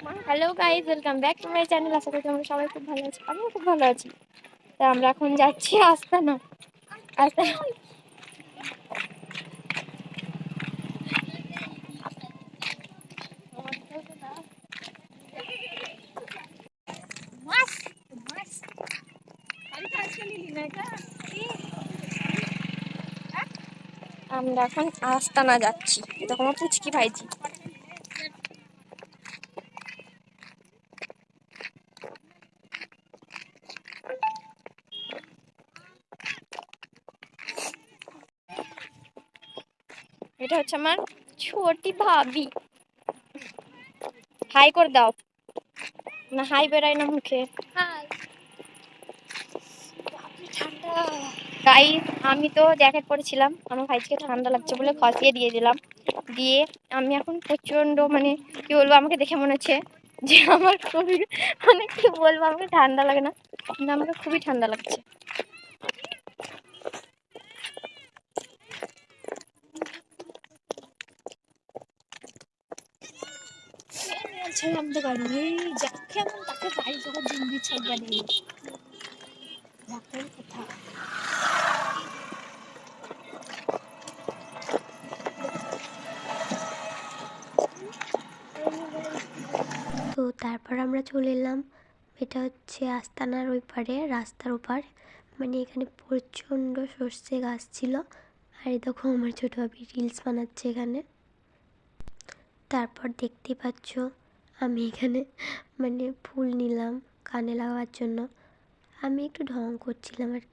Hello guys, welcome back to my channel. আশা করি তোমরা সবাই খুব ভালো আছো, আমিও খুব ভালো আছি। তা আমরা এখন যাচ্ছি আস্তানা। আস্তানা আমরা এখন আস্তানা যাচ্ছি। এটা আমার পুচকি ভাইজি। এটা হচ্ছে আমার ছোটি ভাবি। হাই করে দাও না, হাই বেরাই না মুখে। গাইস, আমি তো জ্যাকেট পরেছিলাম, আমার ভাইকে ঠান্ডা লাগছে বলে খসিয়ে দিয়ে দিলাম। দিয়ে আমি এখন প্রচন্ড কি বলবো, আমাকে দেখে মনে হচ্ছে যে আমার খুবই কি বলবো, আমাকে ঠান্ডা লাগে না, কিন্তু আমাকে খুবই ঠান্ডা লাগছে। কেমন তাকে বাড়ি যখন দিন দিচ্ছে কথা। তো তারপর আমরা চলে এলাম, এটা হচ্ছে আস্তানার ওই পারে, রাস্তার ওপার। এখানে প্রচণ্ড সর্ষে গাছ ছিল। আর এই দেখো আমার ছোটো ভাবি রিলস বানাচ্ছে এখানে। তারপর দেখতে পাচ্ছ আমি এখানে ফুল নিলাম কানে লাগাবার জন্য। আমি একটু ঢং করছিলাম আর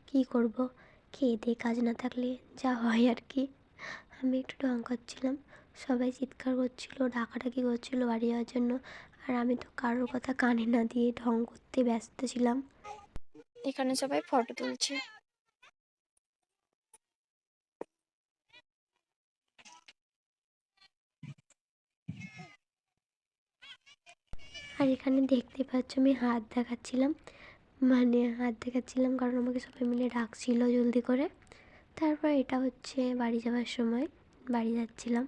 কি করব, খেয়ে দিয়ে কাজ না থাকলে যা হয় আর কি। আমি একটু ঢং করছিলাম, সবাই চিৎকার করছিল, ডাকাডাকি করছিল বাড়ি যাওয়ার জন্য। আর আমি তো কারোর কথা কানে না দিয়ে ঢং করতে ব্যস্ত ছিলাম। এখানে সবাই ফটো তুলছে। আর এখানে দেখতে পাচ্ছ আমি হাত দেখাচ্ছিলাম, কারণ আমাকে সবাই মিলে ডাকছিল জলদি করে। তারপর এটা হচ্ছে বাড়ি যাওয়ার সময়, বাড়ি যাচ্ছিলাম।